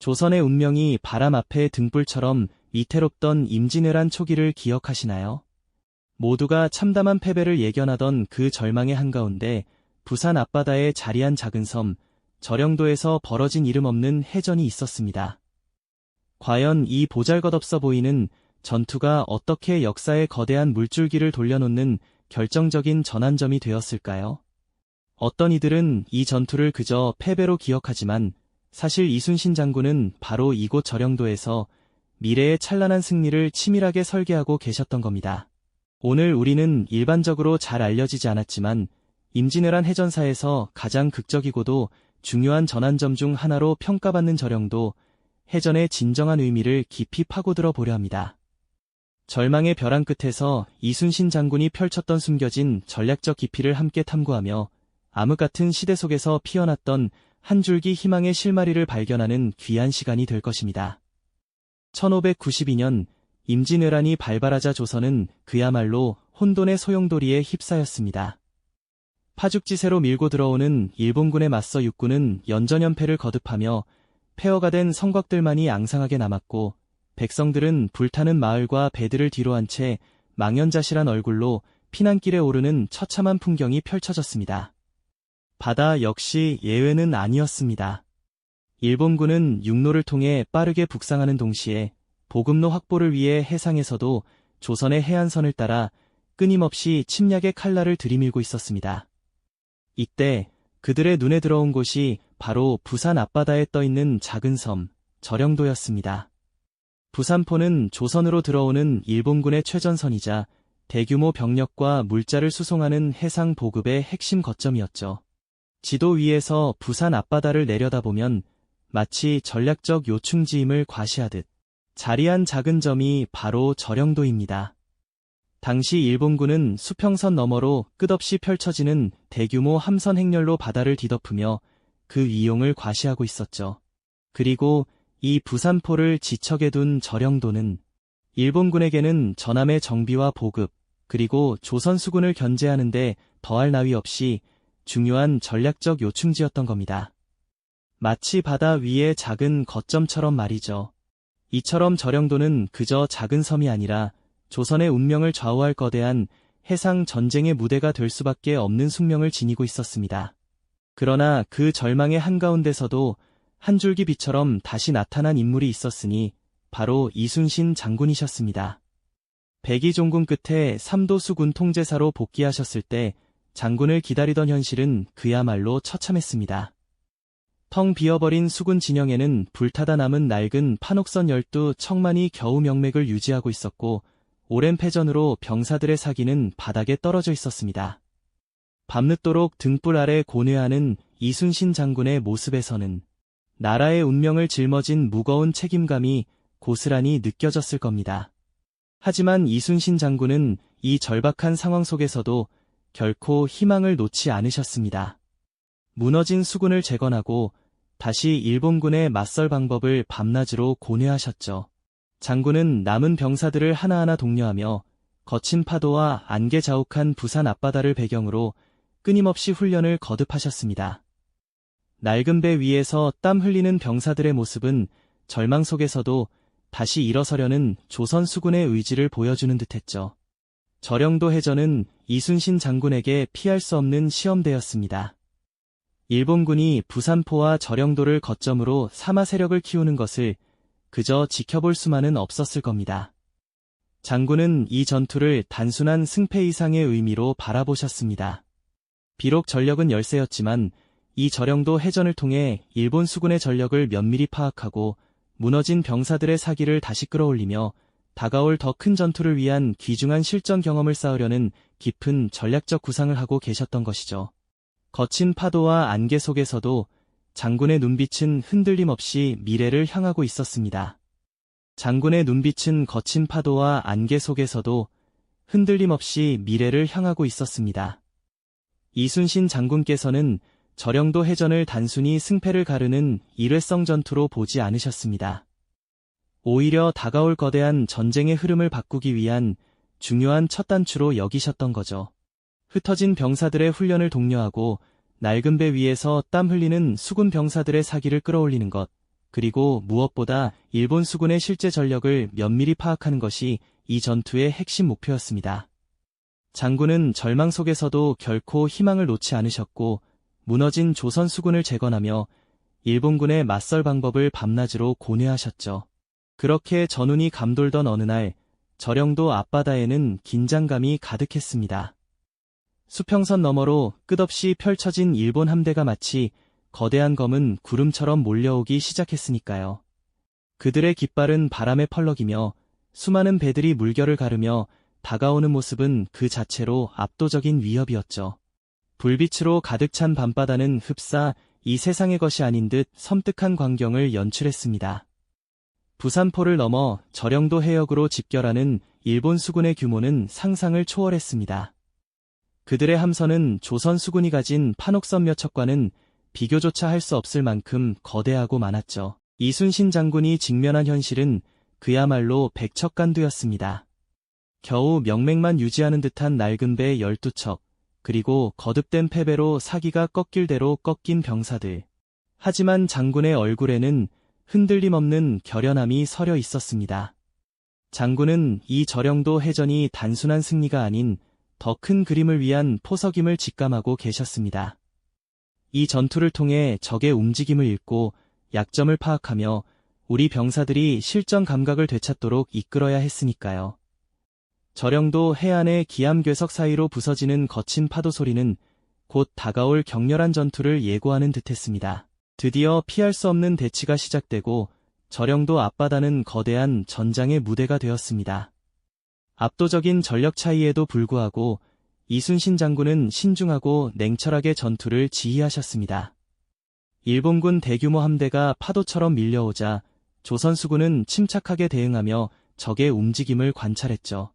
조선의 운명이 바람 앞의 등불처럼 위태롭던 임진왜란 초기를 기억하시나요? 모두가 참담한 패배를 예견하던 그 절망의 한가운데 부산 앞바다에 자리한 작은 섬, 절영도에서 벌어진 이름 없는 해전이 있었습니다. 과연 이 보잘것없어 보이는 전투가 어떻게 역사의 거대한 물줄기를 돌려놓는 결정적인 전환점이 되었을까요? 어떤 이들은 이 전투를 그저 패배로 기억하지만 사실 이순신 장군은 바로 이곳 절영도에서 미래의 찬란한 승리를 치밀하게 설계하고 계셨던 겁니다. 오늘 우리는 일반적으로 잘 알려지지 않았지만 임진왜란 해전사에서 가장 극적이고도 중요한 전환점 중 하나로 평가받는 절영도 해전의 진정한 의미를 깊이 파고들어 보려 합니다. 절망의 벼랑 끝에서 이순신 장군이 펼쳤던 숨겨진 전략적 깊이를 함께 탐구하며 암흑 같은 시대 속에서 피어났던 한 줄기 희망의 실마리를 발견하는 귀한 시간이 될 것입니다. 1592년 임진왜란이 발발하자 조선은 그야말로 혼돈의 소용돌이에 휩싸였습니다. 파죽지세로 밀고 들어오는 일본군에 맞서 육군은 연전연패를 거듭하며 폐허가 된 성곽들만이 앙상하게 남았고 백성들은 불타는 마을과 배들을 뒤로한 채 망연자실한 얼굴로 피난길에 오르는 처참한 풍경이 펼쳐졌습니다. 바다 역시 예외는 아니었습니다. 일본군은 육로를 통해 빠르게 북상하는 동시에 보급로 확보를 위해 해상에서도 조선의 해안선을 따라 끊임없이 침략의 칼날을 들이밀고 있었습니다. 이때 그들의 눈에 들어온 곳이 바로 부산 앞바다에 떠있는 작은 섬, 절영도였습니다. 부산포는 조선으로 들어오는 일본군의 최전선이자 대규모 병력과 물자를 수송하는 해상 보급의 핵심 거점이었죠. 지도 위에서 부산 앞바다를 내려다보면 마치 전략적 요충지임을 과시하듯 자리한 작은 점이 바로 절영도입니다. 당시 일본군은 수평선 너머로 끝없이 펼쳐지는 대규모 함선 행렬로 바다를 뒤덮으며 그 위용을 과시하고 있었죠. 그리고 이 부산포를 지척에 둔 절영도는 일본군에게는 전함의 정비와 보급, 그리고 조선 수군을 견제하는 데 더할 나위 없이 중요한 전략적 요충지였던 겁니다. 마치 바다 위의 작은 거점처럼 말이죠. 이처럼 절영도는 그저 작은 섬이 아니라 조선의 운명을 좌우할 거대한 해상 전쟁의 무대가 될 수밖에 없는 숙명을 지니고 있었습니다. 그러나 그 절망의 한가운데서도 한 줄기 빛처럼 다시 나타난 인물이 있었으니 바로 이순신 장군이셨습니다. 백의종군 끝에 삼도 수군 통제사로 복귀하셨을 때 장군을 기다리던 현실은 그야말로 처참했습니다. 텅 비어버린 수군 진영에는 불타다 남은 낡은 판옥선 12척만이 겨우 명맥을 유지하고 있었고 오랜 패전으로 병사들의 사기는 바닥에 떨어져 있었습니다. 밤늦도록 등불 아래 고뇌하는 이순신 장군의 모습에서는 나라의 운명을 짊어진 무거운 책임감이 고스란히 느껴졌을 겁니다. 하지만 이순신 장군은 이 절박한 상황 속에서도 결코 희망을 놓지 않으셨습니다. 무너진 수군을 재건하고 다시 일본군에 맞설 방법을 밤낮으로 고뇌하셨죠. 장군은 남은 병사들을 하나하나 독려하며 거친 파도와 안개 자욱한 부산 앞바다를 배경으로 끊임없이 훈련을 거듭하셨습니다. 낡은 배 위에서 땀 흘리는 병사들의 모습은 절망 속에서도 다시 일어서려는 조선 수군의 의지를 보여주는 듯했죠. 절영도 해전은 이순신 장군에게 피할 수 없는 시험대였습니다. 일본군이 부산포와 절영도를 거점으로 삼아 세력을 키우는 것을 그저 지켜볼 수만은 없었을 겁니다. 장군은 이 전투를 단순한 승패 이상의 의미로 바라보셨습니다. 비록 전력은 열세였지만 이 절영도 해전을 통해 일본 수군의 전력을 면밀히 파악하고 무너진 병사들의 사기를 다시 끌어올리며 다가올 더 큰 전투를 위한 귀중한 실전 경험을 쌓으려는 깊은 전략적 구상을 하고 계셨던 것이죠. 거친 파도와 안개 속에서도 장군의 눈빛은 흔들림 없이 미래를 향하고 있었습니다. 장군의 눈빛은 거친 파도와 안개 속에서도 흔들림 없이 미래를 향하고 있었습니다. 이순신 장군께서는 절영도 해전을 단순히 승패를 가르는 일회성 전투로 보지 않으셨습니다. 오히려 다가올 거대한 전쟁의 흐름을 바꾸기 위한 중요한 첫 단추로 여기셨던 거죠. 흩어진 병사들의 훈련을 독려하고 낡은 배 위에서 땀 흘리는 수군 병사들의 사기를 끌어올리는 것, 그리고 무엇보다 일본 수군의 실제 전력을 면밀히 파악하는 것이 이 전투의 핵심 목표였습니다. 장군은 절망 속에서도 결코 희망을 놓지 않으셨고 무너진 조선 수군을 재건하며 일본군의 맞설 방법을 밤낮으로 고뇌하셨죠. 그렇게 전운이 감돌던 어느 날 저령도 앞바다에는 긴장감이 가득했습니다. 수평선 너머로 끝없이 펼쳐진 일본 함대가 마치 거대한 검은 구름처럼 몰려오기 시작했으니까요. 그들의 깃발은 바람에 펄럭이며 수많은 배들이 물결을 가르며 다가오는 모습은 그 자체로 압도적인 위협이었죠. 불빛으로 가득 찬 밤바다는 흡사 이 세상의 것이 아닌 듯 섬뜩한 광경을 연출했습니다. 부산포를 넘어 저령도 해역으로 집결하는 일본 수군의 규모는 상상을 초월했습니다. 그들의 함선은 조선 수군이 가진 판옥선 몇 척과는 비교조차 할 수 없을 만큼 거대하고 많았죠. 이순신 장군이 직면한 현실은 그야말로 백척간두였습니다. 겨우 명맥만 유지하는 듯한 낡은 배 12척, 그리고 거듭된 패배로 사기가 꺾일 대로 꺾인 병사들. 하지만 장군의 얼굴에는 흔들림 없는 결연함이 서려 있었습니다. 장군은 이 저령도 해전이 단순한 승리가 아닌 더 큰 그림을 위한 포석임을 직감하고 계셨습니다. 이 전투를 통해 적의 움직임을 읽고 약점을 파악하며 우리 병사들이 실전 감각을 되찾도록 이끌어야 했으니까요. 저령도 해안의 기암괴석 사이로 부서지는 거친 파도 소리는 곧 다가올 격렬한 전투를 예고하는 듯했습니다. 드디어 피할 수 없는 대치가 시작되고 저령도 앞바다는 거대한 전장의 무대가 되었습니다. 압도적인 전력 차이에도 불구하고 이순신 장군은 신중하고 냉철하게 전투를 지휘하셨습니다. 일본군 대규모 함대가 파도처럼 밀려오자 조선 수군은 침착하게 대응하며 적의 움직임을 관찰했죠.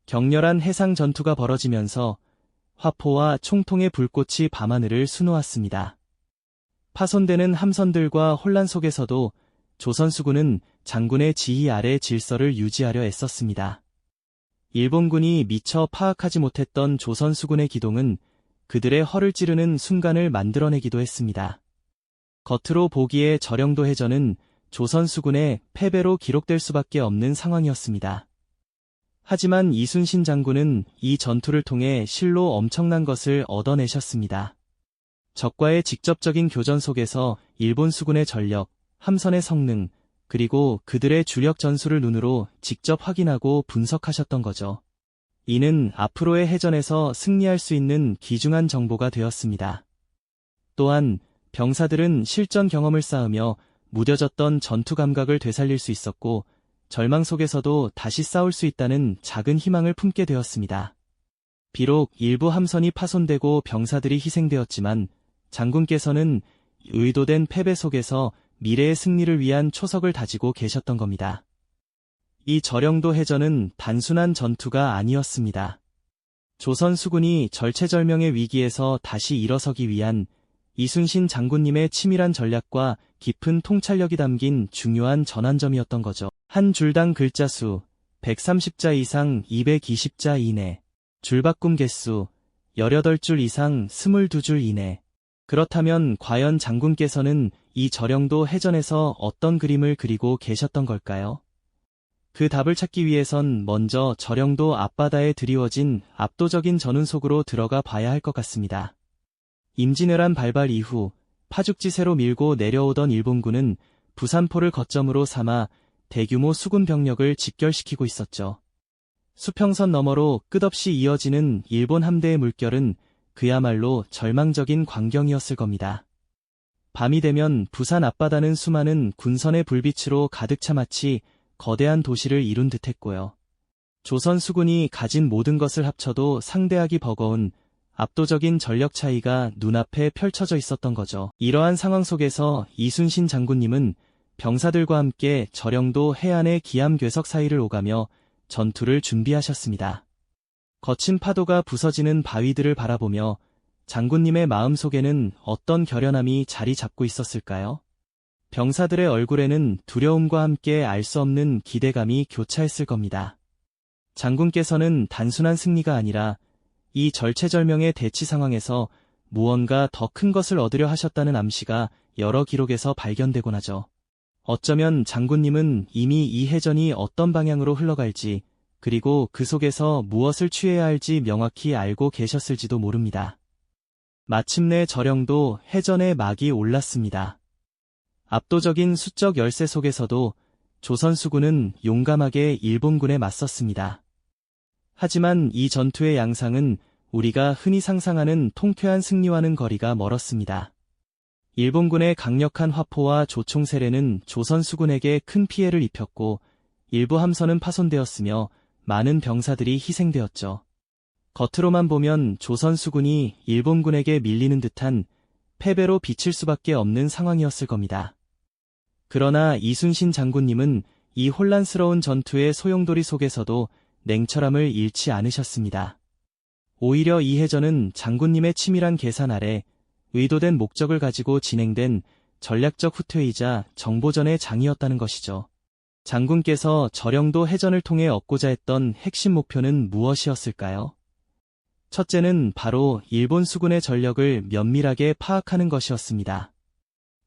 격렬한 해상 전투가 벌어지면서 화포와 총통의 불꽃이 밤하늘을 수놓았습니다. 파손되는 함선들과 혼란 속에서도 조선 수군은 장군의 지휘 아래 질서를 유지하려 애썼습니다. 일본군이 미처 파악하지 못했던 조선 수군의 기동은 그들의 허를 찌르는 순간을 만들어내기도 했습니다. 겉으로 보기에 저령도 해전은 조선 수군의 패배로 기록될 수밖에 없는 상황이었습니다. 하지만 이순신 장군은 이 전투를 통해 실로 엄청난 것을 얻어내셨습니다. 적과의 직접적인 교전 속에서 일본 수군의 전력, 함선의 성능, 그리고 그들의 주력 전술을 눈으로 직접 확인하고 분석하셨던 거죠. 이는 앞으로의 해전에서 승리할 수 있는 귀중한 정보가 되었습니다. 또한 병사들은 실전 경험을 쌓으며 무뎌졌던 전투 감각을 되살릴 수 있었고 절망 속에서도 다시 싸울 수 있다는 작은 희망을 품게 되었습니다. 비록 일부 함선이 파손되고 병사들이 희생되었지만 장군께서는 의도된 패배 속에서 미래의 승리를 위한 초석을 다지고 계셨던 겁니다. 이 저령도 해전은 단순한 전투가 아니었습니다. 조선 수군이 절체절명의 위기에서 다시 일어서기 위한 이순신 장군님의 치밀한 전략과 깊은 통찰력이 담긴 중요한 전환점이었던 거죠. 한 줄당 글자 수 130자 이상 220자 이내, 줄바꿈 개수 18줄 이상 22줄 이내. 그렇다면 과연 장군께서는 이 저령도 해전에서 어떤 그림을 그리고 계셨던 걸까요? 그 답을 찾기 위해선 먼저 저령도 앞바다에 드리워진 압도적인 전운 속으로 들어가 봐야 할 것 같습니다. 임진왜란 발발 이후 파죽지세로 밀고 내려오던 일본군은 부산포를 거점으로 삼아 대규모 수군 병력을 집결시키고 있었죠. 수평선 너머로 끝없이 이어지는 일본 함대의 물결은 그야말로 절망적인 광경이었을 겁니다. 밤이 되면 부산 앞바다는 수많은 군선의 불빛으로 가득 차 마치 거대한 도시를 이룬 듯했고요. 조선 수군이 가진 모든 것을 합쳐도 상대하기 버거운 압도적인 전력 차이가 눈앞에 펼쳐져 있었던 거죠. 이러한 상황 속에서 이순신 장군님은 병사들과 함께 저령도 해안의 기암괴석 사이를 오가며 전투를 준비하셨습니다. 거친 파도가 부서지는 바위들을 바라보며 장군님의 마음속에는 어떤 결연함이 자리 잡고 있었을까요? 병사들의 얼굴에는 두려움과 함께 알 수 없는 기대감이 교차했을 겁니다. 장군께서는 단순한 승리가 아니라 이 절체절명의 대치 상황에서 무언가 더 큰 것을 얻으려 하셨다는 암시가 여러 기록에서 발견되곤 하죠. 어쩌면 장군님은 이미 이 해전이 어떤 방향으로 흘러갈지, 그리고 그 속에서 무엇을 취해야 할지 명확히 알고 계셨을지도 모릅니다. 마침내 저령도 해전의 막이 올랐습니다. 압도적인 수적 열세 속에서도 조선 수군은 용감하게 일본군에 맞섰습니다. 하지만 이 전투의 양상은 우리가 흔히 상상하는 통쾌한 승리와는 거리가 멀었습니다. 일본군의 강력한 화포와 조총 세례는 조선 수군에게 큰 피해를 입혔고 일부 함선은 파손되었으며 많은 병사들이 희생되었죠. 겉으로만 보면 조선 수군이 일본군에게 밀리는 듯한 패배로 비칠 수밖에 없는 상황이었을 겁니다. 그러나 이순신 장군님은 이 혼란스러운 전투의 소용돌이 속에서도 냉철함을 잃지 않으셨습니다. 오히려 이 해전은 장군님의 치밀한 계산 아래 의도된 목적을 가지고 진행된 전략적 후퇴이자 정보전의 장이었다는 것이죠. 장군께서 저령도 해전을 통해 얻고자 했던 핵심 목표는 무엇이었을까요? 첫째는 바로 일본 수군의 전력을 면밀하게 파악하는 것이었습니다.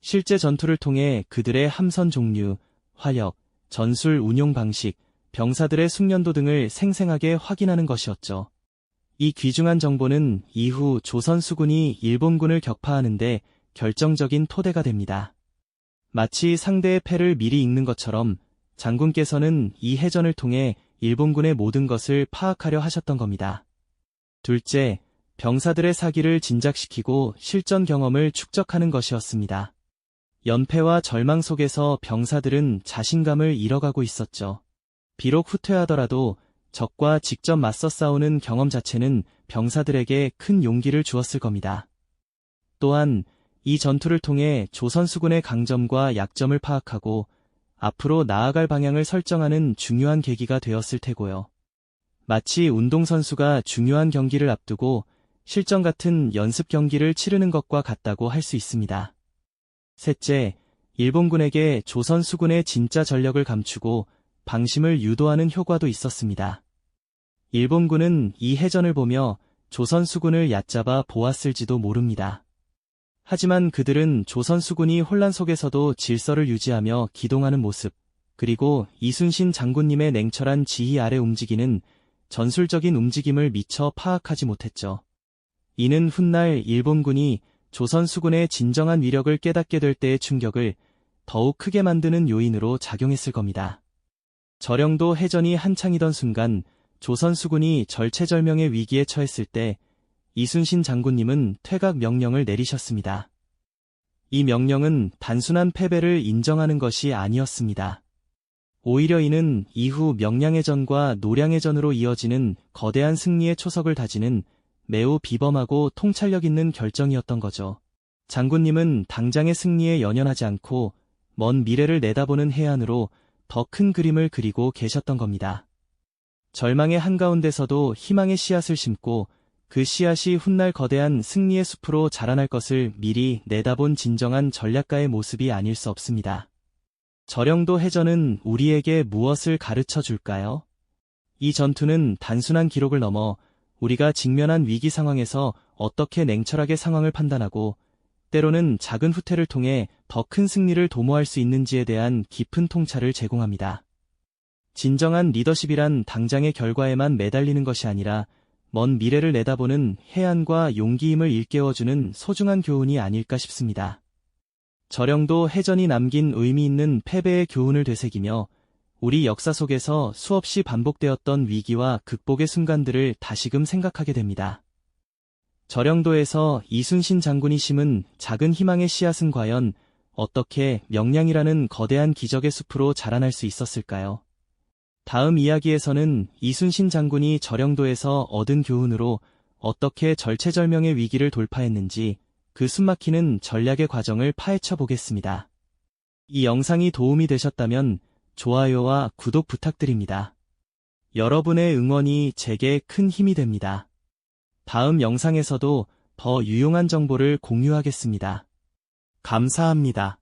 실제 전투를 통해 그들의 함선 종류, 화력, 전술 운용 방식, 병사들의 숙련도 등을 생생하게 확인하는 것이었죠. 이 귀중한 정보는 이후 조선 수군이 일본군을 격파하는데 결정적인 토대가 됩니다. 마치 상대의 패를 미리 읽는 것처럼 장군께서는 이 해전을 통해 일본군의 모든 것을 파악하려 하셨던 겁니다. 둘째, 병사들의 사기를 진작시키고 실전 경험을 축적하는 것이었습니다. 연패와 절망 속에서 병사들은 자신감을 잃어가고 있었죠. 비록 후퇴하더라도 적과 직접 맞서 싸우는 경험 자체는 병사들에게 큰 용기를 주었을 겁니다. 또한 이 전투를 통해 조선 수군의 강점과 약점을 파악하고 앞으로 나아갈 방향을 설정하는 중요한 계기가 되었을 테고요. 마치 운동선수가 중요한 경기를 앞두고 실전 같은 연습 경기를 치르는 것과 같다고 할 수 있습니다. 셋째, 일본군에게 조선 수군의 진짜 전력을 감추고 방심을 유도하는 효과도 있었습니다. 일본군은 이 해전을 보며 조선 수군을 얕잡아 보았을지도 모릅니다. 하지만 그들은 조선 수군이 혼란 속에서도 질서를 유지하며 기동하는 모습, 그리고 이순신 장군님의 냉철한 지휘 아래 움직이는 전술적인 움직임을 미처 파악하지 못했죠. 이는 훗날 일본군이 조선 수군의 진정한 위력을 깨닫게 될 때의 충격을 더욱 크게 만드는 요인으로 작용했을 겁니다. 저령도 해전이 한창이던 순간 조선 수군이 절체절명의 위기에 처했을 때 이순신 장군님은 퇴각 명령을 내리셨습니다. 이 명령은 단순한 패배를 인정하는 것이 아니었습니다. 오히려 이는 이후 명량해전과 노량해전으로 이어지는 거대한 승리의 초석을 다지는 매우 비범하고 통찰력 있는 결정이었던 거죠. 장군님은 당장의 승리에 연연하지 않고 먼 미래를 내다보는 해안으로 더 큰 그림을 그리고 계셨던 겁니다. 절망의 한가운데서도 희망의 씨앗을 심고 그 씨앗이 훗날 거대한 승리의 숲으로 자라날 것을 미리 내다본 진정한 전략가의 모습이 아닐 수 없습니다. 저령도 해전은 우리에게 무엇을 가르쳐 줄까요? 이 전투는 단순한 기록을 넘어 우리가 직면한 위기 상황에서 어떻게 냉철하게 상황을 판단하고 때로는 작은 후퇴를 통해 더 큰 승리를 도모할 수 있는지에 대한 깊은 통찰을 제공합니다. 진정한 리더십이란 당장의 결과에만 매달리는 것이 아니라 먼 미래를 내다보는 해안과 용기임을 일깨워주는 소중한 교훈이 아닐까 싶습니다. 저령도 해전이 남긴 의미 있는 패배의 교훈을 되새기며 우리 역사 속에서 수없이 반복되었던 위기와 극복의 순간들을 다시금 생각하게 됩니다. 저령도에서 이순신 장군이 심은 작은 희망의 씨앗은 과연 어떻게 명량이라는 거대한 기적의 숲으로 자라날 수 있었을까요? 다음 이야기에서는 이순신 장군이 저령도에서 얻은 교훈으로 어떻게 절체절명의 위기를 돌파했는지 그 숨막히는 전략의 과정을 파헤쳐 보겠습니다. 이 영상이 도움이 되셨다면 좋아요와 구독 부탁드립니다. 여러분의 응원이 제게 큰 힘이 됩니다. 다음 영상에서도 더 유용한 정보를 공유하겠습니다. 감사합니다.